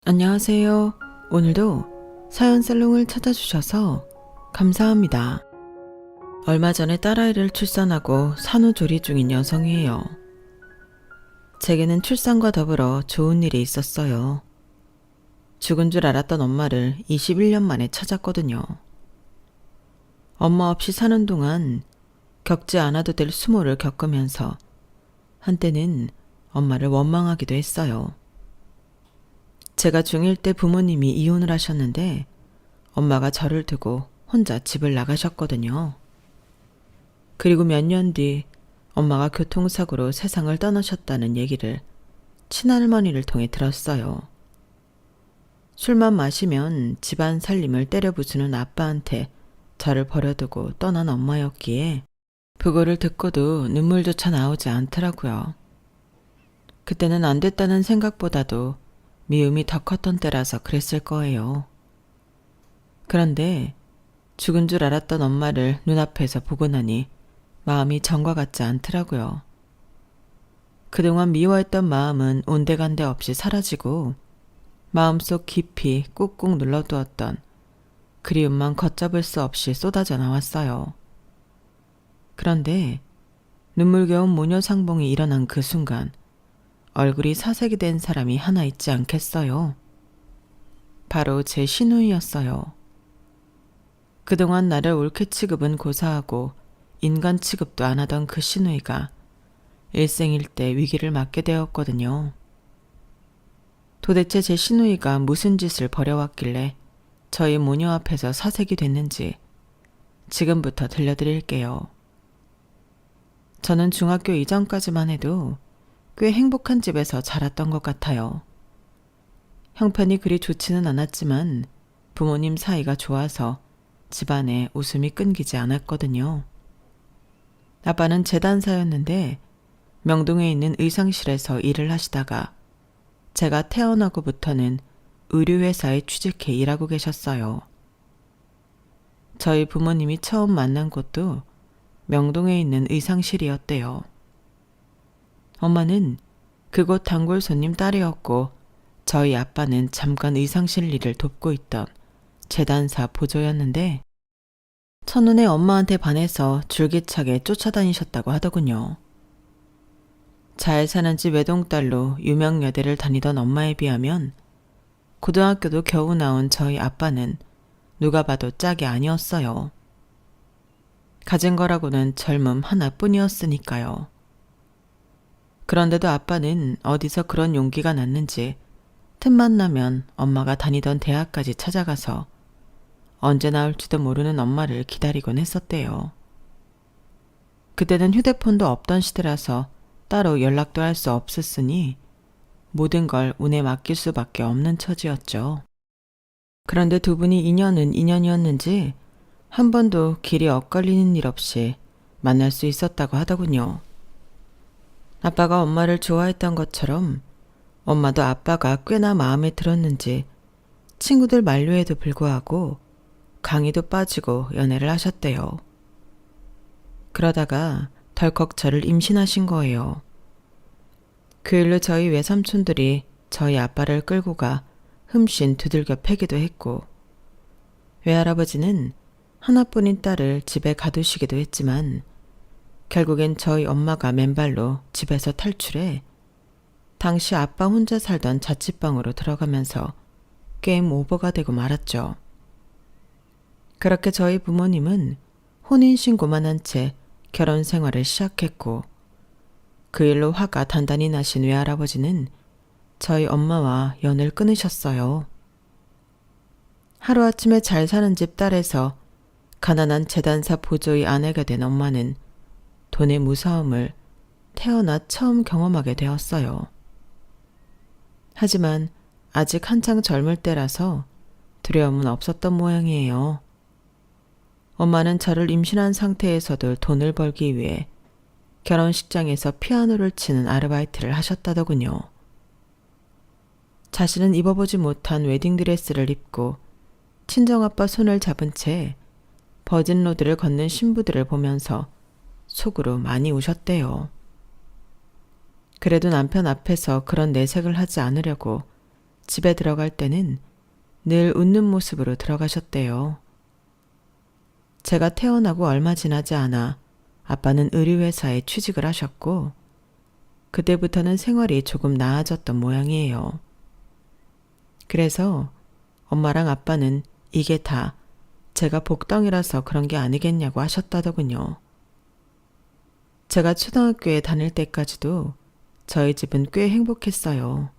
안녕하세요. 오늘도 사연 살롱을 찾아주셔서 감사합니다. 얼마 전에 딸아이를 출산하고 산후조리 중인 여성이에요. 제게는 출산과 더불어 좋은 일이 있었어요. 죽은 줄 알았던 엄마를 21년 만에 찾았거든요. 엄마 없이 사는 동안 겪지 않아도 될 수모를 겪으면서 한때는 엄마를 원망하기도 했어요. 제가 중1 때 부모님이 이혼을 하셨는데 엄마가 저를 두고 혼자 집을 나가셨거든요. 그리고 몇 년 뒤 엄마가 교통사고로 세상을 떠나셨다는 얘기를 친할머니를 통해 들었어요. 술만 마시면 집안 살림을 때려부수는 아빠한테 저를 버려두고 떠난 엄마였기에 그거를 듣고도 눈물조차 나오지 않더라고요. 그때는 안 됐다는 생각보다도 미움이 더 컸던 때라서 그랬을 거예요. 그런데 죽은 줄 알았던 엄마를 눈앞에서 보고 나니 마음이 전과 같지 않더라고요. 그동안 미워했던 마음은 온데간데 없이 사라지고 마음속 깊이 꾹꾹 눌러두었던 그리움만 걷잡을 수 없이 쏟아져 나왔어요. 그런데 눈물겨운 모녀상봉이 일어난 그 순간 얼굴이 사색이 된 사람이 하나 있지 않겠어요? 바로 제 시누이였어요. 그동안 나를 옳게 취급은 고사하고 인간 취급도 안 하던 그 시누이가 일생일대 위기를 맞게 되었거든요. 도대체 제 시누이가 무슨 짓을 벌여왔길래 저희 모녀 앞에서 사색이 됐는지 지금부터 들려드릴게요. 저는 중학교 이전까지만 해도 꽤 행복한 집에서 자랐던 것 같아요. 형편이 그리 좋지는 않았지만 부모님 사이가 좋아서 집안에 웃음이 끊기지 않았거든요. 아빠는 재단사였는데 명동에 있는 의상실에서 일을 하시다가 제가 태어나고부터는 의류회사에 취직해 일하고 계셨어요. 저희 부모님이 처음 만난 곳도 명동에 있는 의상실이었대요. 엄마는 그곳 단골 손님 딸이었고 저희 아빠는 잠깐 의상실 일을 돕고 있던 재단사 보조였는데 첫눈에 엄마한테 반해서 줄기차게 쫓아다니셨다고 하더군요. 잘 사는 집 외동딸로 유명 여대를 다니던 엄마에 비하면 고등학교도 겨우 나온 저희 아빠는 누가 봐도 짝이 아니었어요. 가진 거라고는 젊음 하나뿐이었으니까요. 그런데도 아빠는 어디서 그런 용기가 났는지 틈만 나면 엄마가 다니던 대학까지 찾아가서 언제 나올지도 모르는 엄마를 기다리곤 했었대요. 그때는 휴대폰도 없던 시대라서 따로 연락도 할 수 없었으니 모든 걸 운에 맡길 수밖에 없는 처지였죠. 그런데 두 분이 인연은 인연이었는지 한 번도 길이 엇갈리는 일 없이 만날 수 있었다고 하더군요. 아빠가 엄마를 좋아했던 것처럼 엄마도 아빠가 꽤나 마음에 들었는지 친구들 만류에도 불구하고 강의도 빠지고 연애를 하셨대요. 그러다가 덜컥 저를 임신하신 거예요. 그 일로 저희 외삼촌들이 저희 아빠를 끌고 가 흠씬 두들겨 패기도 했고 외할아버지는 하나뿐인 딸을 집에 가두시기도 했지만 결국엔 저희 엄마가 맨발로 집에서 탈출해 당시 아빠 혼자 살던 자취방으로 들어가면서 게임 오버가 되고 말았죠. 그렇게 저희 부모님은 혼인신고만 한 채 결혼 생활을 시작했고 그 일로 화가 단단히 나신 외할아버지는 저희 엄마와 연을 끊으셨어요. 하루아침에 잘 사는 집 딸에서 가난한 재단사 보조의 아내가 된 엄마는 돈의 무서움을 태어나 처음 경험하게 되었어요. 하지만 아직 한창 젊을 때라서 두려움은 없었던 모양이에요. 엄마는 저를 임신한 상태에서도 돈을 벌기 위해 결혼식장에서 피아노를 치는 아르바이트를 하셨다더군요. 자신은 입어보지 못한 웨딩드레스를 입고 친정아빠 손을 잡은 채 버진로드를 걷는 신부들을 보면서 속으로 많이 우셨대요. 그래도 남편 앞에서 그런 내색을 하지 않으려고 집에 들어갈 때는 늘 웃는 모습으로 들어가셨대요. 제가 태어나고 얼마 지나지 않아 아빠는 의류회사에 취직을 하셨고 그때부터는 생활이 조금 나아졌던 모양이에요. 그래서 엄마랑 아빠는 이게 다 제가 복덩이라서 그런 게 아니겠냐고 하셨다더군요. 제가 초등학교에 다닐 때까지도 저희 집은 꽤 행복했어요.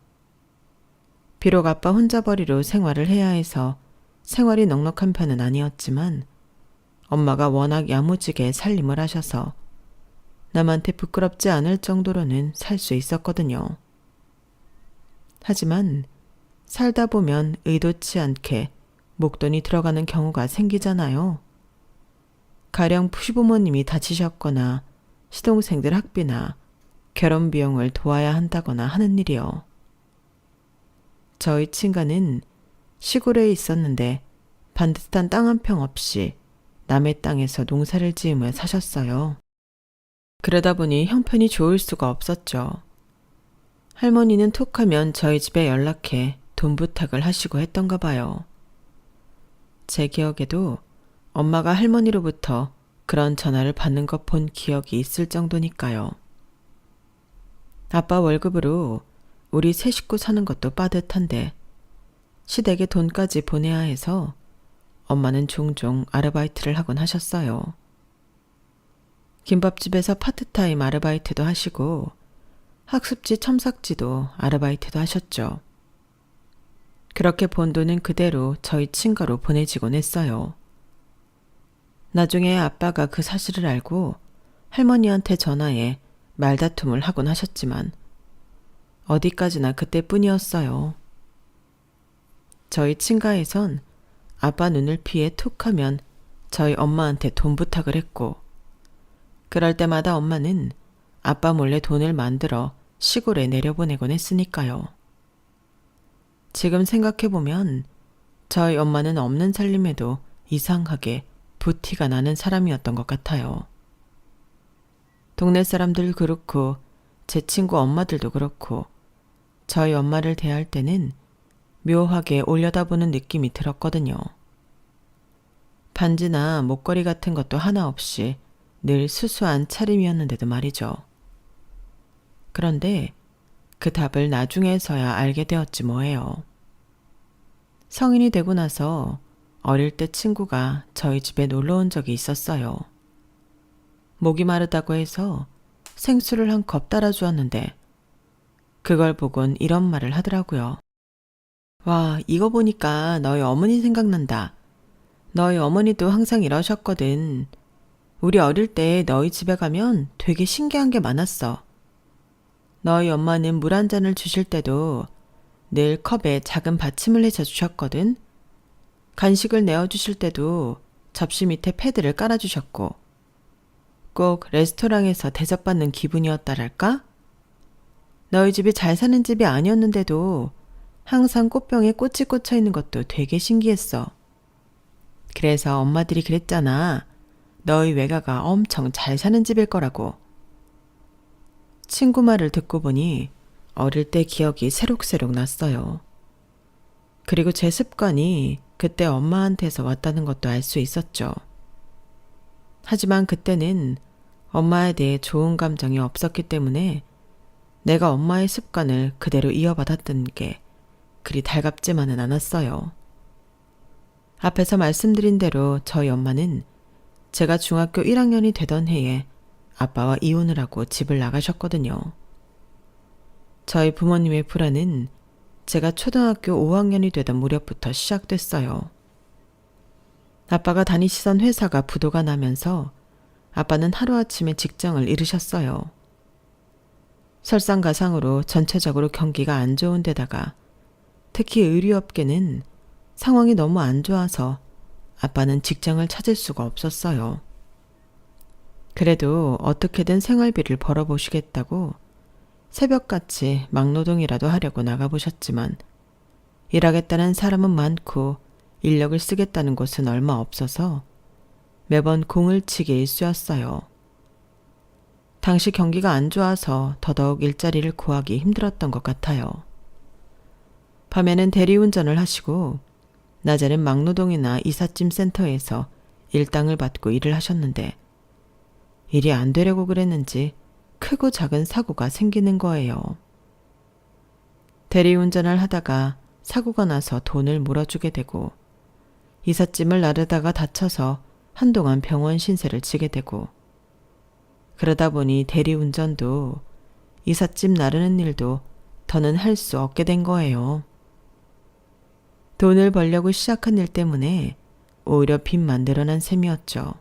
비록 아빠 혼자벌이로 생활을 해야 해서 생활이 넉넉한 편은 아니었지만 엄마가 워낙 야무지게 살림을 하셔서 남한테 부끄럽지 않을 정도로는 살 수 있었거든요. 하지만 살다 보면 의도치 않게 목돈이 들어가는 경우가 생기잖아요. 가령 시부모님이 다치셨거나 시동생들 학비나 결혼 비용을 도와야 한다거나 하는 일이요. 저희 친가는 시골에 있었는데 반듯한 땅 한 평 없이 남의 땅에서 농사를 지으며 사셨어요. 그러다 보니 형편이 좋을 수가 없었죠. 할머니는 톡하면 저희 집에 연락해 돈 부탁을 하시고 했던가 봐요. 제 기억에도 엄마가 할머니로부터 그런 전화를 받는 것 본 기억이 있을 정도니까요. 아빠 월급으로 우리 세 식구 사는 것도 빠듯한데 시댁에 돈까지 보내야 해서 엄마는 종종 아르바이트를 하곤 하셨어요. 김밥집에서 파트타임 아르바이트도 하시고 학습지 첨삭지도 아르바이트도 하셨죠. 그렇게 번 돈은 그대로 저희 친가로 보내지곤 했어요. 나중에 아빠가 그 사실을 알고 할머니한테 전화해 말다툼을 하곤 하셨지만 어디까지나 그때뿐이었어요. 저희 친가에선 아빠 눈을 피해 툭하면 저희 엄마한테 돈 부탁을 했고 그럴 때마다 엄마는 아빠 몰래 돈을 만들어 시골에 내려보내곤 했으니까요. 지금 생각해보면 저희 엄마는 없는 살림에도 이상하게 부티가 나는 사람이었던 것 같아요. 동네 사람들 그렇고 제 친구 엄마들도 그렇고 저희 엄마를 대할 때는 묘하게 올려다보는 느낌이 들었거든요. 반지나 목걸이 같은 것도 하나 없이 늘 수수한 차림이었는데도 말이죠. 그런데 그 답을 나중에서야 알게 되었지 뭐예요. 성인이 되고 나서 어릴 때 친구가 저희 집에 놀러 온 적이 있었어요. 목이 마르다고 해서 생수를 한 컵 따라 주었는데 그걸 보곤 이런 말을 하더라고요. 와, 이거 보니까 너희 어머니 생각난다. 너희 어머니도 항상 이러셨거든. 우리 어릴 때 너희 집에 가면 되게 신기한 게 많았어. 너희 엄마는 물 한 잔을 주실 때도 늘 컵에 작은 받침을 해서 주셨거든. 간식을 내어주실 때도 접시 밑에 패드를 깔아주셨고 꼭 레스토랑에서 대접받는 기분이었다랄까? 너희 집이 잘 사는 집이 아니었는데도 항상 꽃병에 꽃이 꽂혀 있는 것도 되게 신기했어. 그래서 엄마들이 그랬잖아. 너희 외가가 엄청 잘 사는 집일 거라고. 친구 말을 듣고 보니 어릴 때 기억이 새록새록 났어요. 그리고 제 습관이 그때 엄마한테서 왔다는 것도 알 수 있었죠. 하지만 그때는 엄마에 대해 좋은 감정이 없었기 때문에 내가 엄마의 습관을 그대로 이어받았던 게 그리 달갑지만은 않았어요. 앞에서 말씀드린 대로 저희 엄마는 제가 중학교 1학년이 되던 해에 아빠와 이혼을 하고 집을 나가셨거든요. 저희 부모님의 불화는 제가 초등학교 5학년이 되던 무렵부터 시작됐어요. 아빠가 다니시던 회사가 부도가 나면서 아빠는 하루아침에 직장을 잃으셨어요. 설상가상으로 전체적으로 경기가 안 좋은 데다가 특히 의류업계는 상황이 너무 안 좋아서 아빠는 직장을 찾을 수가 없었어요. 그래도 어떻게든 생활비를 벌어보시겠다고 새벽같이 막노동이라도 하려고 나가보셨지만 일하겠다는 사람은 많고 인력을 쓰겠다는 곳은 얼마 없어서 매번 공을 치기 일쑤였어요. 당시 경기가 안 좋아서 더더욱 일자리를 구하기 힘들었던 것 같아요. 밤에는 대리운전을 하시고 낮에는 막노동이나 이삿짐 센터에서 일당을 받고 일을 하셨는데 일이 안 되려고 그랬는지 크고 작은 사고가 생기는 거예요. 대리운전을 하다가 사고가 나서 돈을 물어주게 되고 이삿짐을 나르다가 다쳐서 한동안 병원 신세를 지게 되고 그러다 보니 대리운전도 이삿짐 나르는 일도 더는 할 수 없게 된 거예요. 돈을 벌려고 시작한 일 때문에 오히려 빚만 늘어난 셈이었죠.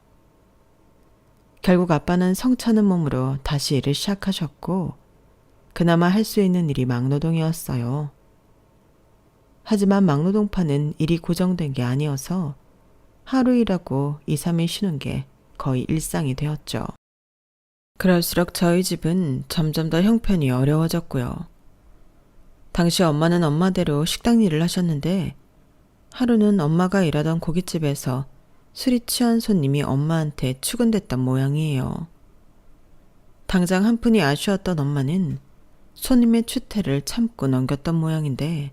결국 아빠는 성차는 몸으로 다시 일을 시작하셨고 그나마 할 수 있는 일이 막노동이었어요. 하지만 막노동파는 일이 고정된 게 아니어서 하루 일하고 2, 3일 쉬는 게 거의 일상이 되었죠. 그럴수록 저희 집은 점점 더 형편이 어려워졌고요. 당시 엄마는 엄마대로 식당 일을 하셨는데 하루는 엄마가 일하던 고깃집에서 술이 취한 손님이 엄마한테 추근댔던 모양이에요. 당장 한 푼이 아쉬웠던 엄마는 손님의 추태를 참고 넘겼던 모양인데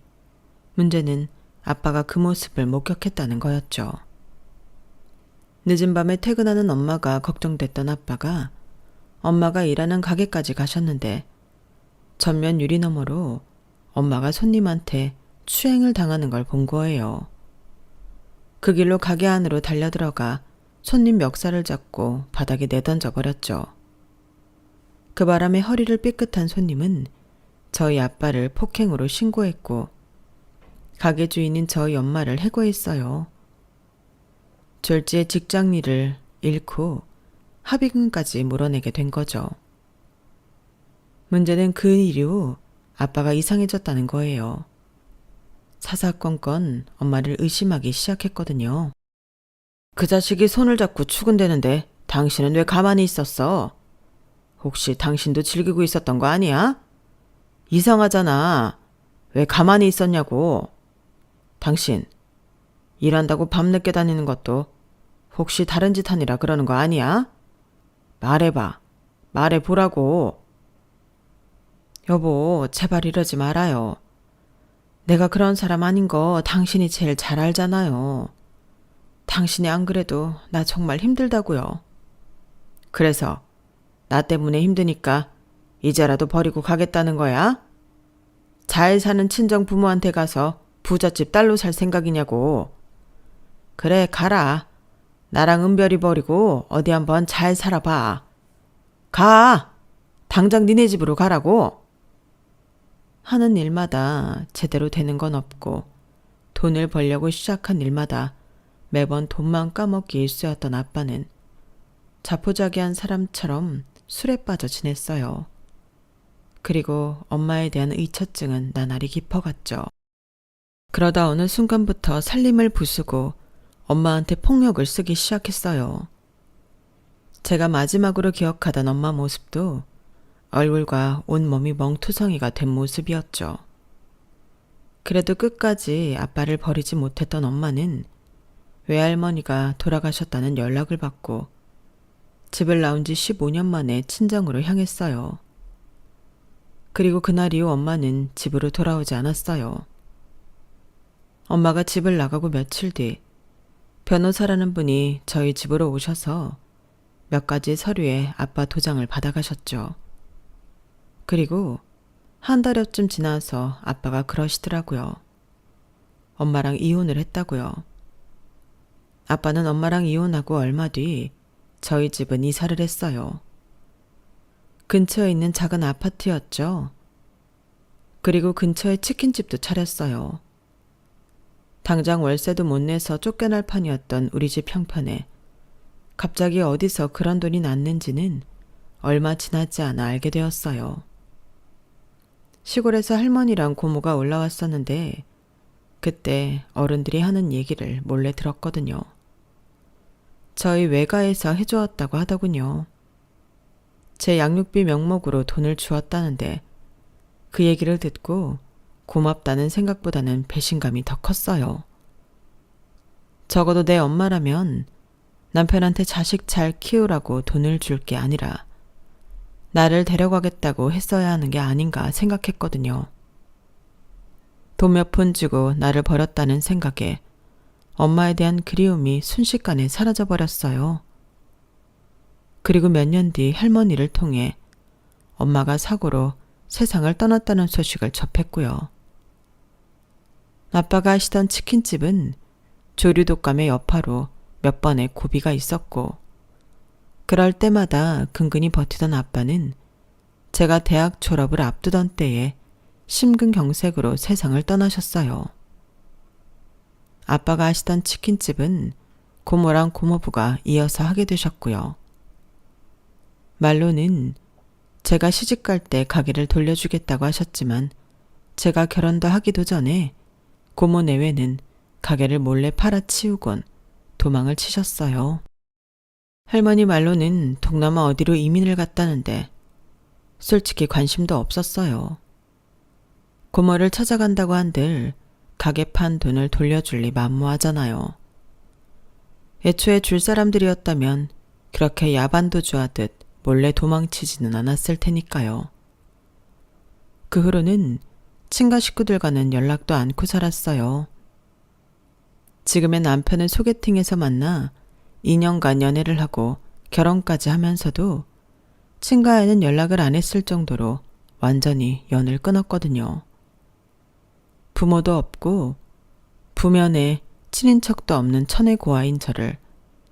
문제는 아빠가 그 모습을 목격했다는 거였죠. 늦은 밤에 퇴근하는 엄마가 걱정됐던 아빠가 엄마가 일하는 가게까지 가셨는데 전면 유리 너머로 엄마가 손님한테 추행을 당하는 걸 본 거예요. 그 길로 가게 안으로 달려들어가 손님 멱살을 잡고 바닥에 내던져 버렸죠. 그 바람에 허리를 삐끗한 손님은 저희 아빠를 폭행으로 신고했고 가게 주인인 저희 엄마를 해고했어요. 졸지에 직장 일을 잃고 합의금까지 물어내게 된 거죠. 문제는 그 이후 아빠가 이상해졌다는 거예요. 사사건건 엄마를 의심하기 시작했거든요. 그 자식이 손을 잡고 추근대는데 당신은 왜 가만히 있었어? 혹시 당신도 즐기고 있었던 거 아니야? 이상하잖아. 왜 가만히 있었냐고. 당신 일한다고 밤늦게 다니는 것도 혹시 다른 짓 하느라 그러는 거 아니야? 말해봐. 말해보라고. 여보, 제발 이러지 말아요. 내가 그런 사람 아닌 거 당신이 제일 잘 알잖아요. 당신이 안 그래도 나 정말 힘들다고요. 그래서 나 때문에 힘드니까 이제라도 버리고 가겠다는 거야? 잘 사는 친정 부모한테 가서 부잣집 딸로 살 생각이냐고. 그래, 가라. 나랑 은별이 버리고 어디 한번 잘 살아봐. 가! 당장 니네 집으로 가라고. 하는 일마다 제대로 되는 건 없고 돈을 벌려고 시작한 일마다 매번 돈만 까먹기 일쑤였던 아빠는 자포자기한 사람처럼 술에 빠져 지냈어요. 그리고 엄마에 대한 의처증은 나날이 깊어갔죠. 그러다 어느 순간부터 살림을 부수고 엄마한테 폭력을 쓰기 시작했어요. 제가 마지막으로 기억하던 엄마 모습도 얼굴과 온몸이 멍투성이가 된 모습이었죠. 그래도 끝까지 아빠를 버리지 못했던 엄마는 외할머니가 돌아가셨다는 연락을 받고 집을 나온 지 15년 만에 친정으로 향했어요. 그리고 그날 이후 엄마는 집으로 돌아오지 않았어요. 엄마가 집을 나가고 며칠 뒤 변호사라는 분이 저희 집으로 오셔서 몇 가지 서류에 아빠 도장을 받아가셨죠. 그리고 한 달여쯤 지나서 아빠가 그러시더라고요. 엄마랑 이혼을 했다고요. 아빠는 엄마랑 이혼하고 얼마 뒤 저희 집은 이사를 했어요. 근처에 있는 작은 아파트였죠. 그리고 근처에 치킨집도 차렸어요. 당장 월세도 못 내서 쫓겨날 판이었던 우리 집 형편에 갑자기 어디서 그런 돈이 났는지는 얼마 지나지 않아 알게 되었어요. 시골에서 할머니랑 고모가 올라왔었는데 그때 어른들이 하는 얘기를 몰래 들었거든요. 저희 외가에서 해주었다고 하더군요. 제 양육비 명목으로 돈을 주었다는데 그 얘기를 듣고 고맙다는 생각보다는 배신감이 더 컸어요. 적어도 내 엄마라면 남편한테 자식 잘 키우라고 돈을 줄 게 아니라 나를 데려가겠다고 했어야 하는 게 아닌가 생각했거든요. 돈 몇 푼 주고 나를 버렸다는 생각에 엄마에 대한 그리움이 순식간에 사라져버렸어요. 그리고 몇 년 뒤 할머니를 통해 엄마가 사고로 세상을 떠났다는 소식을 접했고요. 아빠가 하시던 치킨집은 조류독감의 여파로 몇 번의 고비가 있었고, 그럴 때마다 근근히 버티던 아빠는 제가 대학 졸업을 앞두던 때에 심근경색으로 세상을 떠나셨어요. 아빠가 하시던 치킨집은 고모랑 고모부가 이어서 하게 되셨고요. 말로는 제가 시집갈 때 가게를 돌려주겠다고 하셨지만 제가 결혼도 하기도 전에 고모 내외는 가게를 몰래 팔아치우곤 도망을 치셨어요. 할머니 말로는 동남아 어디로 이민을 갔다는데 솔직히 관심도 없었어요. 고모를 찾아간다고 한들 가게 판 돈을 돌려줄 리 만무하잖아요. 애초에 줄 사람들이었다면 그렇게 야반도주하듯 몰래 도망치지는 않았을 테니까요. 그 후로는 친가 식구들과는 연락도 않고 살았어요. 지금의 남편은 소개팅에서 만나 2년간 연애를 하고 결혼까지 하면서도 친가에는 연락을 안 했을 정도로 완전히 연을 끊었거든요. 부모도 없고 부면에 친인척도 없는 천의 고아인 저를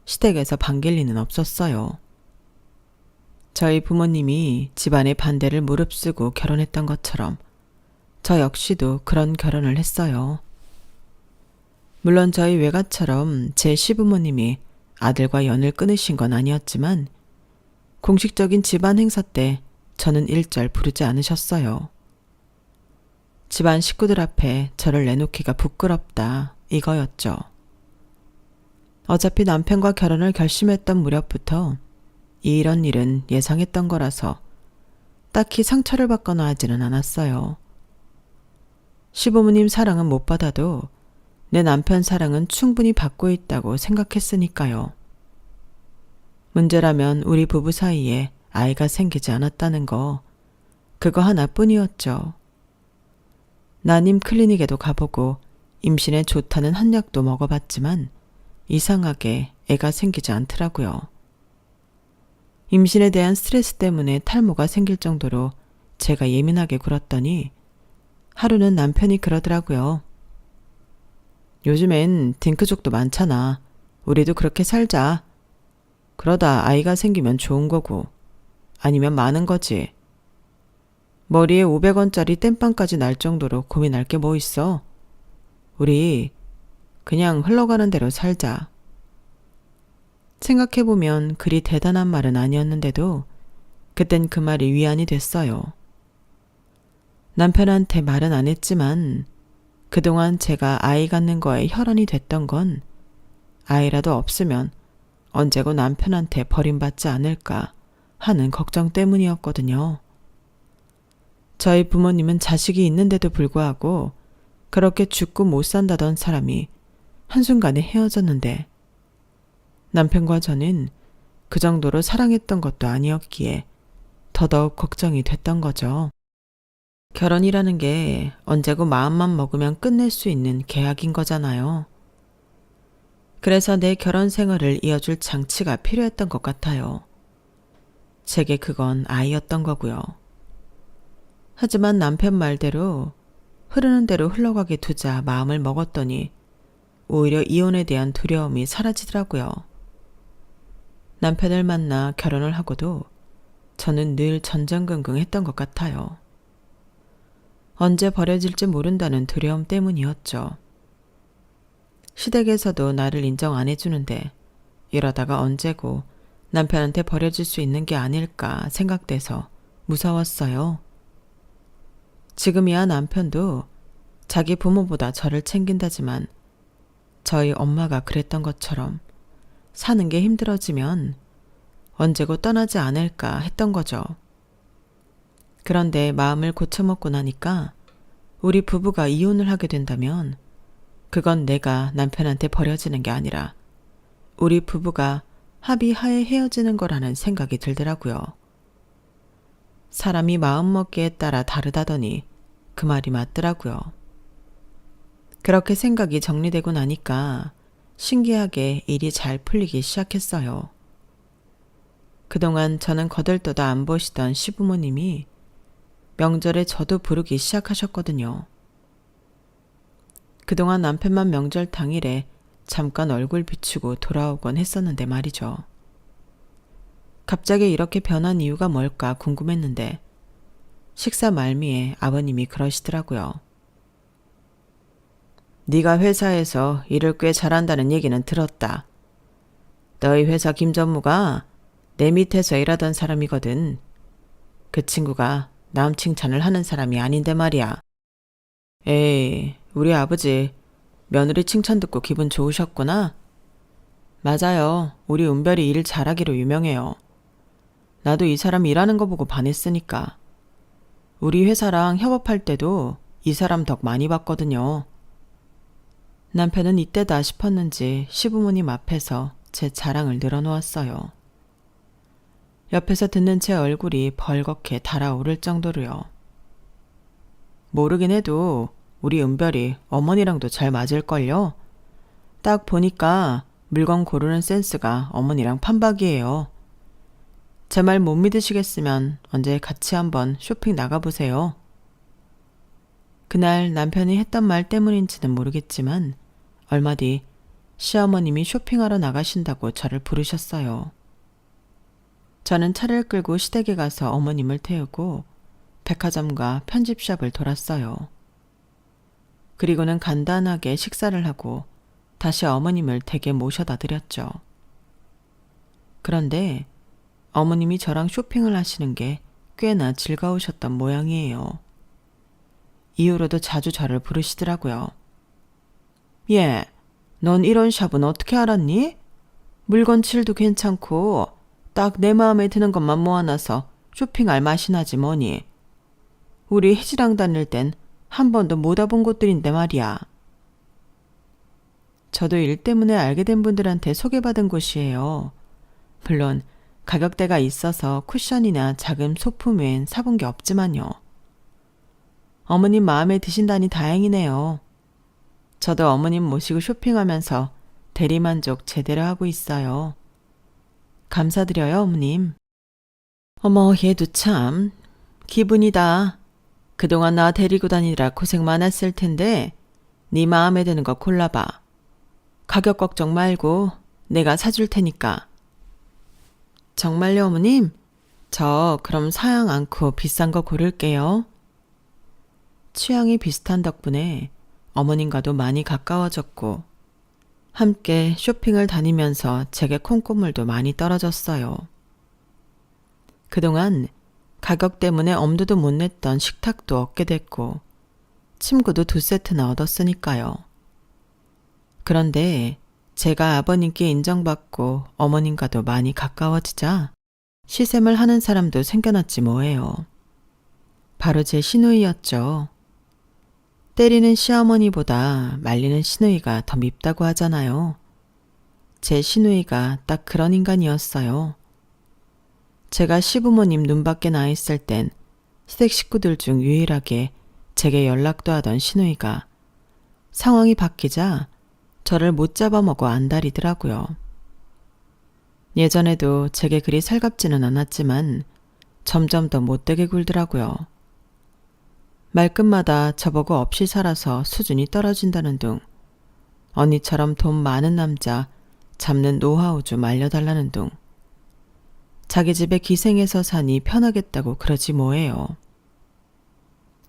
시댁에서 반길 리는 없었어요. 저희 부모님이 집안의 반대를 무릅쓰고 결혼했던 것처럼 저 역시도 그런 결혼을 했어요. 물론 저희 외가처럼 제 시부모님이 아들과 연을 끊으신 건 아니었지만 공식적인 집안 행사 때 저는 일절 부르지 않으셨어요. 집안 식구들 앞에 저를 내놓기가 부끄럽다 이거였죠. 어차피 남편과 결혼을 결심했던 무렵부터 이런 일은 예상했던 거라서 딱히 상처를 받거나 하지는 않았어요. 시부모님 사랑은 못 받아도 내 남편 사랑은 충분히 받고 있다고 생각했으니까요. 문제라면 우리 부부 사이에 아이가 생기지 않았다는 거, 그거 하나뿐이었죠. 난임 클리닉에도 가보고 임신에 좋다는 한약도 먹어봤지만 이상하게 애가 생기지 않더라고요. 임신에 대한 스트레스 때문에 탈모가 생길 정도로 제가 예민하게 굴었더니 하루는 남편이 그러더라고요. 요즘엔 딩크족도 많잖아. 우리도 그렇게 살자. 그러다 아이가 생기면 좋은 거고 아니면 많은 거지. 머리에 500원짜리 땜빵까지 날 정도로 고민할 게 뭐 있어. 우리 그냥 흘러가는 대로 살자. 생각해보면 그리 대단한 말은 아니었는데도 그땐 그 말이 위안이 됐어요. 남편한테 말은 안 했지만 그동안 제가 아이 갖는 거에 혈안이 됐던 건 아이라도 없으면 언제고 남편한테 버림받지 않을까 하는 걱정 때문이었거든요. 저희 부모님은 자식이 있는데도 불구하고 그렇게 죽고 못 산다던 사람이 한순간에 헤어졌는데 남편과 저는 그 정도로 사랑했던 것도 아니었기에 더더욱 걱정이 됐던 거죠. 결혼이라는 게 언제고 마음만 먹으면 끝낼 수 있는 계약인 거잖아요. 그래서 내 결혼 생활을 이어줄 장치가 필요했던 것 같아요. 제게 그건 아이였던 거고요. 하지만 남편 말대로 흐르는 대로 흘러가게 두자 마음을 먹었더니 오히려 이혼에 대한 두려움이 사라지더라고요. 남편을 만나 결혼을 하고도 저는 늘 전전긍긍했던 것 같아요. 언제 버려질지 모른다는 두려움 때문이었죠. 시댁에서도 나를 인정 안 해주는데 이러다가 언제고 남편한테 버려질 수 있는 게 아닐까 생각돼서 무서웠어요. 지금이야 남편도 자기 부모보다 저를 챙긴다지만 저희 엄마가 그랬던 것처럼 사는 게 힘들어지면 언제고 떠나지 않을까 했던 거죠. 그런데 마음을 고쳐먹고 나니까 우리 부부가 이혼을 하게 된다면 그건 내가 남편한테 버려지는 게 아니라 우리 부부가 합의하에 헤어지는 거라는 생각이 들더라고요. 사람이 마음먹기에 따라 다르다더니 그 말이 맞더라고요. 그렇게 생각이 정리되고 나니까 신기하게 일이 잘 풀리기 시작했어요. 그동안 저는 거들떠도 안 보시던 시부모님이 명절에 저도 부르기 시작하셨거든요. 그동안 남편만 명절 당일에 잠깐 얼굴 비추고 돌아오곤 했었는데 말이죠. 갑자기 이렇게 변한 이유가 뭘까 궁금했는데 식사 말미에 아버님이 그러시더라고요. 네가 회사에서 일을 꽤 잘한다는 얘기는 들었다. 너희 회사 김 전무가 내 밑에서 일하던 사람이거든. 그 친구가 남 칭찬을 하는 사람이 아닌데 말이야. 에이, 우리 아버지 며느리 칭찬 듣고 기분 좋으셨구나? 맞아요. 우리 은별이 일 잘하기로 유명해요. 나도 이 사람 일하는 거 보고 반했으니까. 우리 회사랑 협업할 때도 이 사람 덕 많이 봤거든요. 남편은 이때다 싶었는지 시부모님 앞에서 제 자랑을 늘어놓았어요. 옆에서 듣는 제 얼굴이 벌겋게 달아오를 정도로요. 모르긴 해도 우리 은별이 어머니랑도 잘 맞을걸요? 딱 보니까 물건 고르는 센스가 어머니랑 판박이에요. 제 말 못 믿으시겠으면 언제 같이 한번 쇼핑 나가보세요. 그날 남편이 했던 말 때문인지는 모르겠지만 얼마 뒤 시어머님이 쇼핑하러 나가신다고 저를 부르셨어요. 저는 차를 끌고 시댁에 가서 어머님을 태우고 백화점과 편집샵을 돌았어요. 그리고는 간단하게 식사를 하고 다시 어머님을 댁에 모셔다 드렸죠. 그런데 어머님이 저랑 쇼핑을 하시는 게 꽤나 즐거우셨던 모양이에요. 이후로도 자주 저를 부르시더라고요. 예, 넌 이런 샵은 어떻게 알았니? 물건 질도 괜찮고 딱 내 마음에 드는 것만 모아놔서 쇼핑할 맛이 나지 뭐니. 우리 혜지랑 다닐 땐 한 번도 못 와본 곳들인데 말이야. 저도 일 때문에 알게 된 분들한테 소개받은 곳이에요. 물론 가격대가 있어서 쿠션이나 작은 소품 외엔 사본 게 없지만요. 어머님 마음에 드신다니 다행이네요. 저도 어머님 모시고 쇼핑하면서 대리만족 제대로 하고 있어요. 감사드려요, 어머님. 어머, 얘도 참 기분이다. 그동안 나 데리고 다니느라 고생 많았을 텐데 네 마음에 드는 거 골라봐. 가격 걱정 말고 내가 사줄 테니까. 정말요, 어머님? 저 그럼 사양 않고 비싼 거 고를게요. 취향이 비슷한 덕분에 어머님과도 많이 가까워졌고 함께 쇼핑을 다니면서 제게 콩고물도 많이 떨어졌어요. 그동안 가격 때문에 엄두도 못 냈던 식탁도 얻게 됐고 침구도 2세트나 얻었으니까요. 그런데 제가 아버님께 인정받고 어머님과도 많이 가까워지자 시샘을 하는 사람도 생겨났지 뭐예요. 바로 제 시누이였죠. 때리는 시어머니보다 말리는 시누이가 더 밉다고 하잖아요. 제 시누이가 딱 그런 인간이었어요. 제가 시부모님 눈밖에 나 있을 땐 시댁 식구들 중 유일하게 제게 연락도 하던 시누이가 상황이 바뀌자 저를 못 잡아먹어 안달이더라고요. 예전에도 제게 그리 살갑지는 않았지만 점점 더 못되게 굴더라고요. 말끝마다 저보고 없이 살아서 수준이 떨어진다는 둥, 언니처럼 돈 많은 남자 잡는 노하우 좀 알려달라는 둥, 자기 집에 기생해서 사니 편하겠다고 그러지 뭐예요.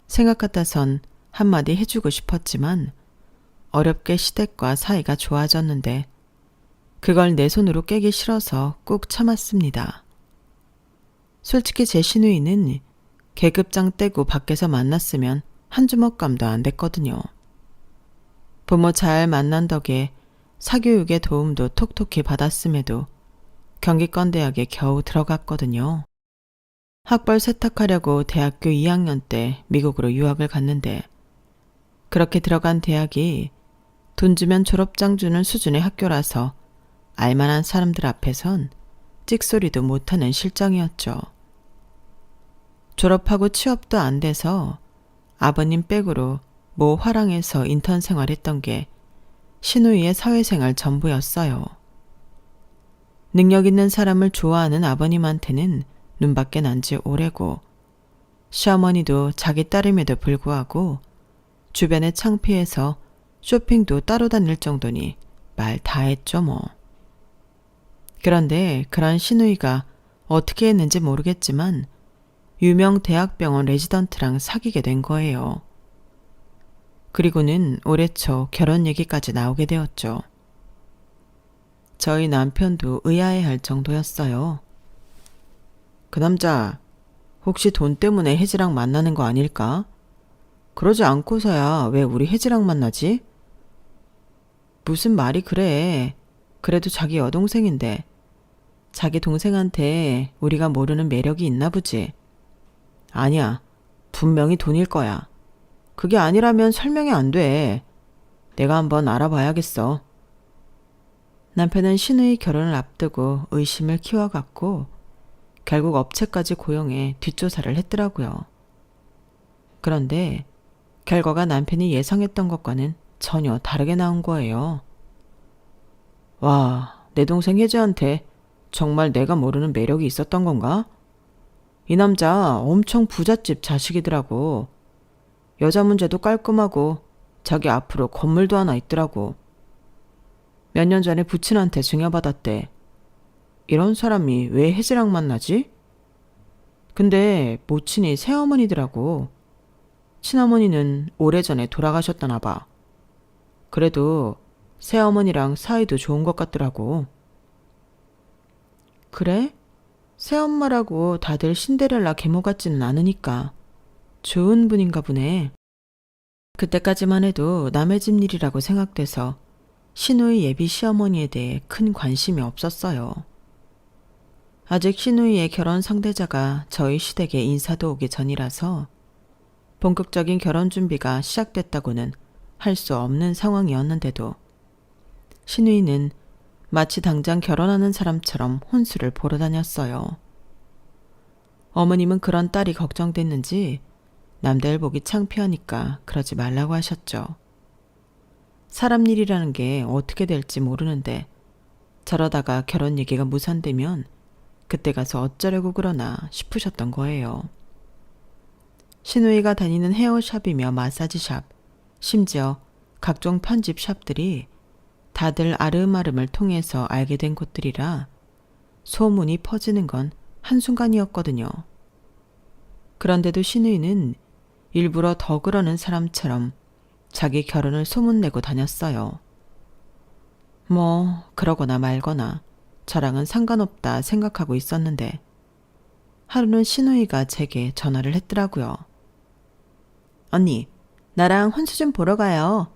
생각 같아선 한마디 해주고 싶었지만 어렵게 시댁과 사이가 좋아졌는데 그걸 내 손으로 깨기 싫어서 꾹 참았습니다. 솔직히 제 시누이는 계급장 떼고 밖에서 만났으면 한 주먹감도 안 됐거든요. 부모 잘 만난 덕에 사교육의 도움도 톡톡히 받았음에도 경기권대학에 겨우 들어갔거든요. 학벌 세탁하려고 대학교 2학년 때 미국으로 유학을 갔는데 그렇게 들어간 대학이 돈 주면 졸업장 주는 수준의 학교라서 알만한 사람들 앞에선 찍소리도 못하는 실정이었죠. 졸업하고 취업도 안 돼서 아버님 백으로 모 화랑에서 인턴 생활했던 게 신우이의 사회생활 전부였어요. 능력 있는 사람을 좋아하는 아버님한테는 눈밖에 난 지 오래고, 시어머니도 자기 딸임에도 불구하고 주변에 창피해서 쇼핑도 따로 다닐 정도니 말 다 했죠 뭐. 그런데 그런 신우이가 어떻게 했는지 모르겠지만 유명 대학병원 레지던트랑 사귀게 된 거예요. 그리고는 올해 초 결혼 얘기까지 나오게 되었죠. 저희 남편도 의아해할 정도였어요. 그 남자 혹시 돈 때문에 혜지랑 만나는 거 아닐까? 그러지 않고서야 왜 우리 혜지랑 만나지? 무슨 말이 그래. 그래도 자기 여동생인데 자기 동생한테 우리가 모르는 매력이 있나 보지. 아니야. 분명히 돈일 거야. 그게 아니라면 설명이 안 돼. 내가 한번 알아봐야겠어. 남편은 신우이 결혼을 앞두고 의심을 키워갔고 결국 업체까지 고용해 뒷조사를 했더라고요. 그런데 결과가 남편이 예상했던 것과는 전혀 다르게 나온 거예요. 와, 내 동생 혜지한테 정말 내가 모르는 매력이 있었던 건가? 이 남자 엄청 부잣집 자식이더라고. 여자 문제도 깔끔하고 자기 앞으로 건물도 하나 있더라고. 몇 년 전에 부친한테 증여받았대. 이런 사람이 왜 혜지랑 만나지? 근데 모친이 새어머니더라고. 친어머니는 오래전에 돌아가셨다나 봐. 그래도 새어머니랑 사이도 좋은 것 같더라고. 그래? 새엄마라고 다들 신데렐라 계모 같지는 않으니까 좋은 분인가 보네. 그때까지만 해도 남의 집 일이라고 생각돼서 신우이 예비 시어머니에 대해 큰 관심이 없었어요. 아직 신우이의 결혼 상대자가 저희 시댁에 인사도 오기 전이라서 본격적인 결혼 준비가 시작됐다고는 할 수 없는 상황이었는데도 신우이는 마치 당장 결혼하는 사람처럼 혼수를 보러 다녔어요. 어머님은 그런 딸이 걱정됐는지 남들 보기 창피하니까 그러지 말라고 하셨죠. 사람 일이라는 게 어떻게 될지 모르는데 저러다가 결혼 얘기가 무산되면 그때 가서 어쩌려고 그러나 싶으셨던 거예요. 신우이가 다니는 헤어샵이며 마사지샵, 심지어 각종 편집샵들이 다들 아름아름을 통해서 알게 된 곳들이라 소문이 퍼지는 건 한순간이었거든요. 그런데도 신우이는 일부러 더 그러는 사람처럼 자기 결혼을 소문내고 다녔어요. 뭐 그러거나 말거나 저랑은 상관없다 생각하고 있었는데 하루는 신우이가 제게 전화를 했더라고요. 언니, 나랑 혼수 좀 보러 가요.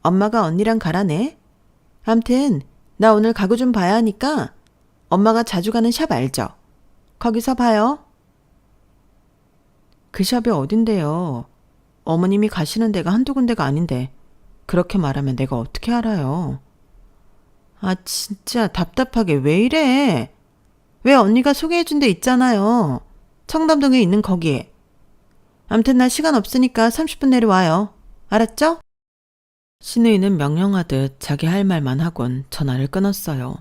엄마가 언니랑 가라네. 암튼 나 오늘 가구 좀 봐야 하니까 엄마가 자주 가는 샵 알죠? 거기서 봐요. 그 샵이 어딘데요? 어머님이 가시는 데가 한두 군데가 아닌데 그렇게 말하면 내가 어떻게 알아요? 아 진짜 답답하게 왜 이래? 왜 언니가 소개해준 데 있잖아요. 청담동에 있는 거기에. 암튼 나 시간 없으니까 30분 내로 와요. 알았죠? 신우이는 명령하듯 자기 할 말만 하곤 전화를 끊었어요.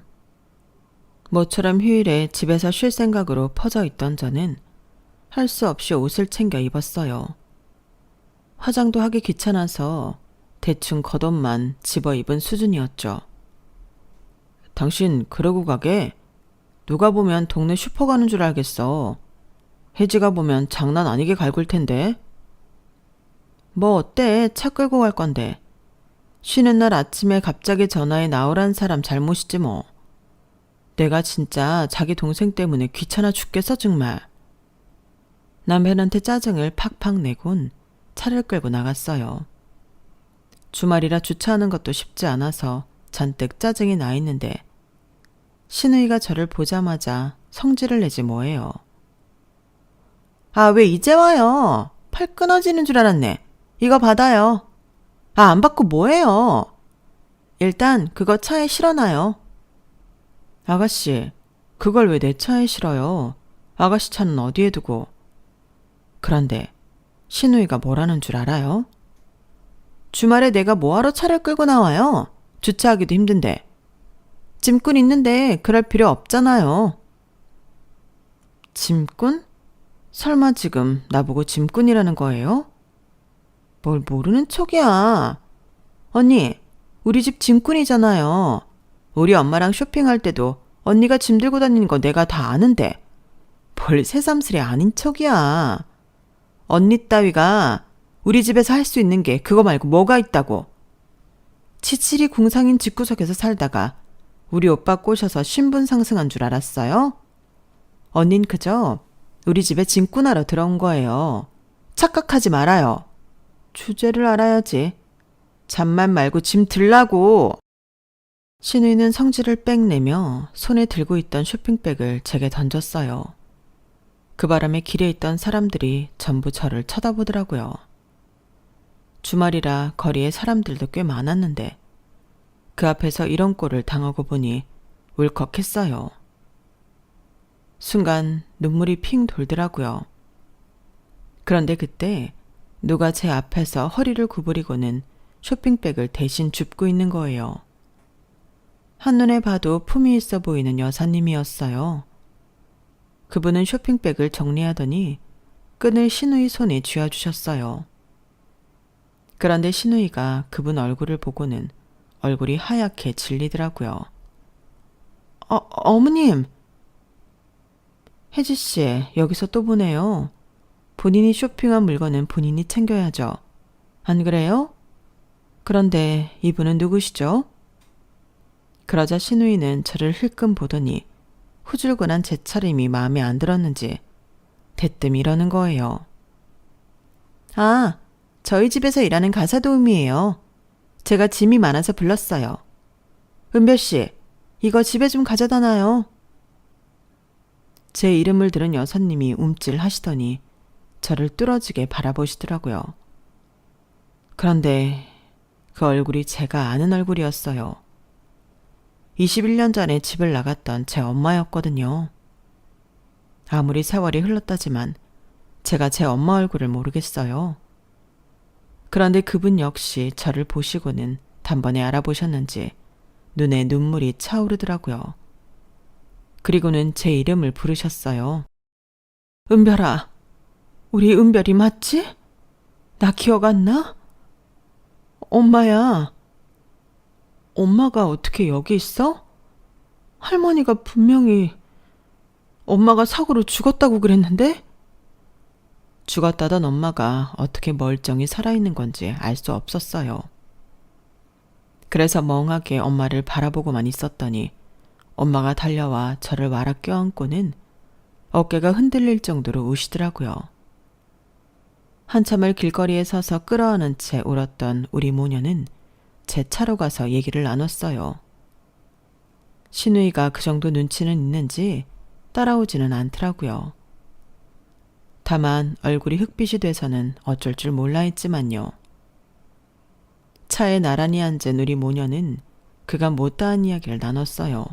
모처럼 휴일에 집에서 쉴 생각으로 퍼져 있던 저는 할 수 없이 옷을 챙겨 입었어요. 화장도 하기 귀찮아서 대충 겉옷만 집어 입은 수준이었죠. 당신 그러고 가게? 누가 보면 동네 슈퍼 가는 줄 알겠어. 혜지가 보면 장난 아니게 갈굴 텐데. 뭐 어때? 차 끌고 갈 건데. 쉬는 날 아침에 갑자기 전화해 나오란 사람 잘못이지 뭐. 내가 진짜 자기 동생 때문에 귀찮아 죽겠어 정말. 남편한테 짜증을 팍팍 내곤 차를 끌고 나갔어요. 주말이라 주차하는 것도 쉽지 않아서 잔뜩 짜증이 나 있는데 신우이가 저를 보자마자 성질을 내지 뭐예요. 아, 왜 이제 와요? 팔 끊어지는 줄 알았네. 이거 받아요. 아, 안 받고 뭐해요? 일단 그거 차에 실어놔요. 아가씨, 그걸 왜 내 차에 실어요? 아가씨 차는 어디에 두고? 그런데 신우이가 뭐라는 줄 알아요? 주말에 내가 뭐하러 차를 끌고 나와요? 주차하기도 힘든데. 짐꾼 있는데 그럴 필요 없잖아요. 짐꾼? 설마 지금 나보고 짐꾼이라는 거예요? 뭘 모르는 척이야. 언니, 우리 집 짐꾼이잖아요. 우리 엄마랑 쇼핑할 때도 언니가 짐 들고 다니는 거 내가 다 아는데 뭘 새삼스레 아닌 척이야. 언니 따위가 우리 집에서 할 수 있는 게 그거 말고 뭐가 있다고. 치칠이 궁상인 집구석에서 살다가 우리 오빠 꼬셔서 신분 상승한 줄 알았어요? 언닌 그저 우리 집에 짐꾼하러 들어온 거예요. 착각하지 말아요. 주제를 알아야지. 잠만 말고 짐 들라고. 신우이는 성질을 빽 내며 손에 들고 있던 쇼핑백을 제게 던졌어요. 그 바람에 길에 있던 사람들이 전부 저를 쳐다보더라고요. 주말이라 거리에 사람들도 꽤 많았는데 그 앞에서 이런 꼴을 당하고 보니 울컥했어요. 순간 눈물이 핑 돌더라고요. 그런데 그때 누가 제 앞에서 허리를 구부리고는 쇼핑백을 대신 줍고 있는 거예요. 한눈에 봐도 품위 있어 보이는 여사님이었어요. 그분은 쇼핑백을 정리하더니 끈을 신우이 손에 쥐어주셨어요. 그런데 신우이가 그분 얼굴을 보고는 얼굴이 하얗게 질리더라고요. 어머님! 혜지씨, 여기서 또 보네요. 본인이 쇼핑한 물건은 본인이 챙겨야죠. 안 그래요? 그런데 이분은 누구시죠? 그러자 신우이는 저를 힐끔 보더니 후줄근한 제 차림이 마음에 안 들었는지 대뜸 이러는 거예요. 아, 저희 집에서 일하는 가사도우미예요. 제가 짐이 많아서 불렀어요. 은별씨, 이거 집에 좀 가져다 놔요. 제 이름을 들은 여사님이 움찔하시더니 저를 뚫어지게 바라보시더라고요. 그런데 그 얼굴이 제가 아는 얼굴이었어요. 21년 전에 집을 나갔던 제 엄마였거든요. 아무리 세월이 흘렀다지만 제가 제 엄마 얼굴을 모르겠어요. 그런데 그분 역시 저를 보시고는 단번에 알아보셨는지 눈에 눈물이 차오르더라고요. 그리고는 제 이름을 부르셨어요. 은별아, 우리 은별이 맞지? 나 기억 안 나? 엄마야. 엄마가 어떻게 여기 있어? 할머니가 분명히 엄마가 사고로 죽었다고 그랬는데? 죽었다던 엄마가 어떻게 멀쩡히 살아있는 건지 알 수 없었어요. 그래서 멍하게 엄마를 바라보고만 있었더니 엄마가 달려와 저를 와라 껴안고는 어깨가 흔들릴 정도로 우시더라고요. 한참을 길거리에 서서 끌어안은 채 울었던 우리 모녀는 제 차로 가서 얘기를 나눴어요. 신우이가 그 정도 눈치는 있는지 따라오지는 않더라고요. 다만 얼굴이 흑빛이 돼서는 어쩔 줄 몰라 했지만요. 차에 나란히 앉은 우리 모녀는 그가 못다한 이야기를 나눴어요.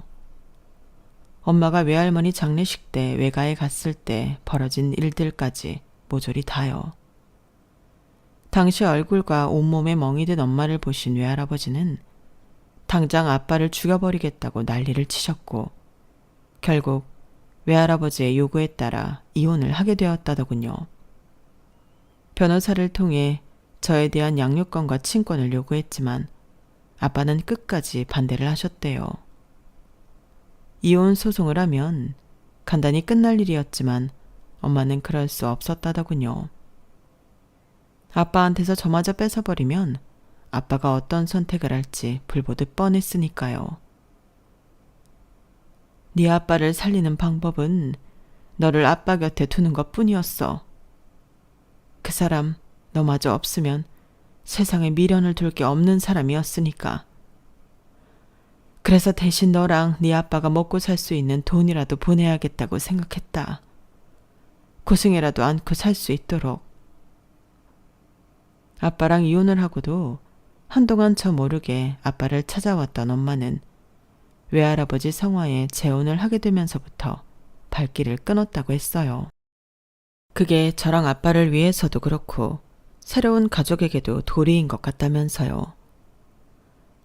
엄마가 외할머니 장례식 때 외가에 갔을 때 벌어진 일들까지 모조리 다요. 당시 얼굴과 온몸에 멍이 든 엄마를 보신 외할아버지는 당장 아빠를 죽여버리겠다고 난리를 치셨고 결국 외할아버지의 요구에 따라 이혼을 하게 되었다더군요. 변호사를 통해 저에 대한 양육권과 친권을 요구했지만 아빠는 끝까지 반대를 하셨대요. 이혼 소송을 하면 간단히 끝날 일이었지만 엄마는 그럴 수 없었다더군요. 아빠한테서 저마저 뺏어버리면 아빠가 어떤 선택을 할지 불보듯 뻔했으니까요. 네 아빠를 살리는 방법은 너를 아빠 곁에 두는 것뿐이었어. 그 사람 너마저 없으면 세상에 미련을 둘 게 없는 사람이었으니까. 그래서 대신 너랑 네 아빠가 먹고 살 수 있는 돈이라도 보내야겠다고 생각했다. 고생이라도 않고 살 수 있도록. 아빠랑 이혼을 하고도 한동안 저 모르게 아빠를 찾아왔던 엄마는 외할아버지 성화에 재혼을 하게 되면서부터 발길을 끊었다고 했어요. 그게 저랑 아빠를 위해서도 그렇고 새로운 가족에게도 도리인 것 같다면서요.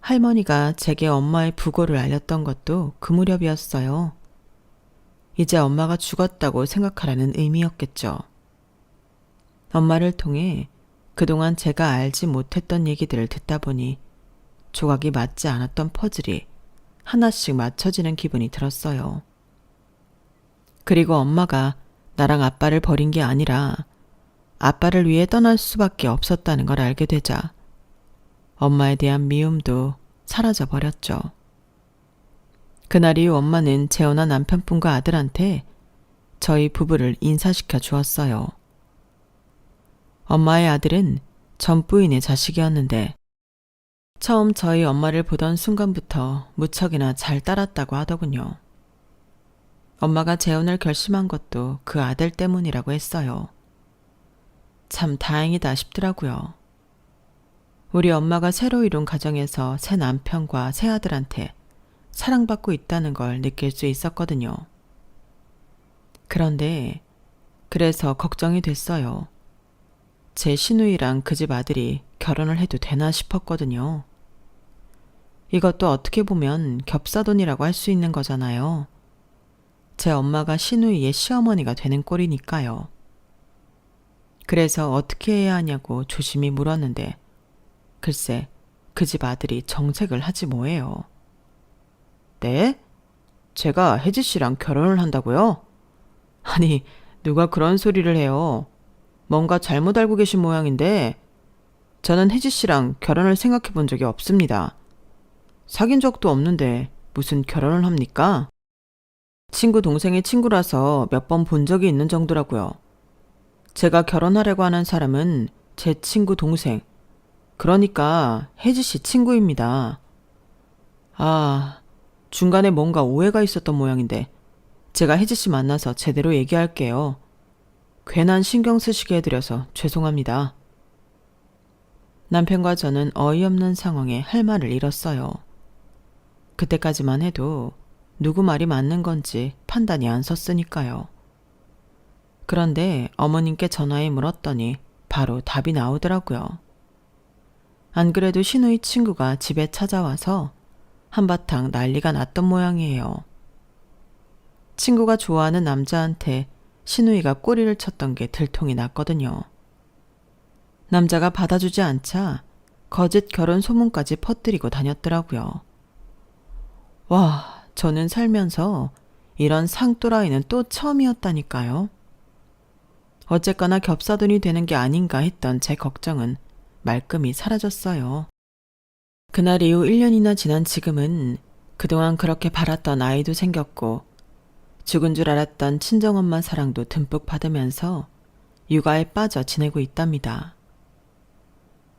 할머니가 제게 엄마의 부고를 알렸던 것도 그 무렵이었어요. 이제 엄마가 죽었다고 생각하라는 의미였겠죠. 엄마를 통해 그동안 제가 알지 못했던 얘기들을 듣다 보니 조각이 맞지 않았던 퍼즐이 하나씩 맞춰지는 기분이 들었어요. 그리고 엄마가 나랑 아빠를 버린 게 아니라 아빠를 위해 떠날 수밖에 없었다는 걸 알게 되자 엄마에 대한 미움도 사라져 버렸죠. 그날 이후 엄마는 재혼한 남편분과 아들한테 저희 부부를 인사시켜 주었어요. 엄마의 아들은 전 부인의 자식이었는데 처음 저희 엄마를 보던 순간부터 무척이나 잘 따랐다고 하더군요. 엄마가 재혼을 결심한 것도 그 아들 때문이라고 했어요. 참 다행이다 싶더라고요. 우리 엄마가 새로 이룬 가정에서 새 남편과 새 아들한테 사랑받고 있다는 걸 느낄 수 있었거든요. 그런데 그래서 걱정이 됐어요. 제 시누이랑 그 집 아들이 결혼을 해도 되나 싶었거든요. 이것도 어떻게 보면 겹사돈이라고 할 수 있는 거잖아요. 제 엄마가 시누이의 시어머니가 되는 꼴이니까요. 그래서 어떻게 해야 하냐고 조심히 물었는데 글쎄 그 집 아들이 정색을 하지 뭐예요. 네? 제가 혜지 씨랑 결혼을 한다고요? 아니 누가 그런 소리를 해요. 뭔가 잘못 알고 계신 모양인데 저는 혜지 씨랑 결혼을 생각해 본 적이 없습니다. 사귄 적도 없는데 무슨 결혼을 합니까? 친구 동생의 친구라서 몇 번 본 적이 있는 정도라고요. 제가 결혼하려고 하는 사람은 제 친구 동생, 그러니까 혜지 씨 친구입니다. 아, 중간에 뭔가 오해가 있었던 모양인데 제가 혜지 씨 만나서 제대로 얘기할게요. 괜한 신경 쓰시게 해드려서 죄송합니다. 남편과 저는 어이없는 상황에 할 말을 잃었어요. 그때까지만 해도 누구 말이 맞는 건지 판단이 안 섰으니까요. 그런데 어머님께 전화해 물었더니 바로 답이 나오더라고요. 안 그래도 시누이 친구가 집에 찾아와서 한바탕 난리가 났던 모양이에요. 친구가 좋아하는 남자한테 시누이가 꼬리를 쳤던 게 들통이 났거든요. 남자가 받아주지 않자 거짓 결혼 소문까지 퍼뜨리고 다녔더라고요. 와, 저는 살면서 이런 상또라이는 또 처음이었다니까요. 어쨌거나 겹사돈이 되는 게 아닌가 했던 제 걱정은 말끔히 사라졌어요. 그날 이후 1년이나 지난 지금은 그동안 그렇게 바랐던 아이도 생겼고 죽은 줄 알았던 친정엄마 사랑도 듬뿍 받으면서 육아에 빠져 지내고 있답니다.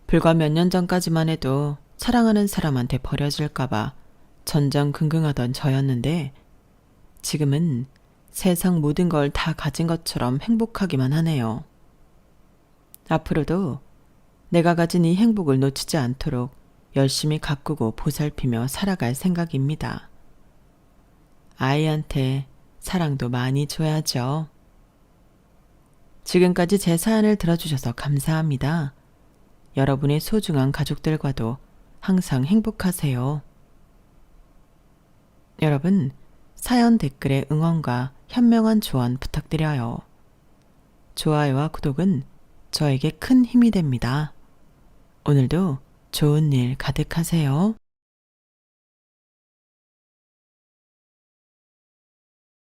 불과 몇 년 전까지만 해도 사랑하는 사람한테 버려질까봐 전전긍긍하던 저였는데 지금은 세상 모든 걸 다 가진 것처럼 행복하기만 하네요. 앞으로도 내가 가진 이 행복을 놓치지 않도록 열심히 가꾸고 보살피며 살아갈 생각입니다. 아이한테 사랑도 많이 줘야죠. 지금까지 제 사연을 들어주셔서 감사합니다. 여러분의 소중한 가족들과도 항상 행복하세요. 여러분, 사연 댓글에 응원과 현명한 조언 부탁드려요. 좋아요와 구독은 저에게 큰 힘이 됩니다. 오늘도 좋은 일 가득하세요.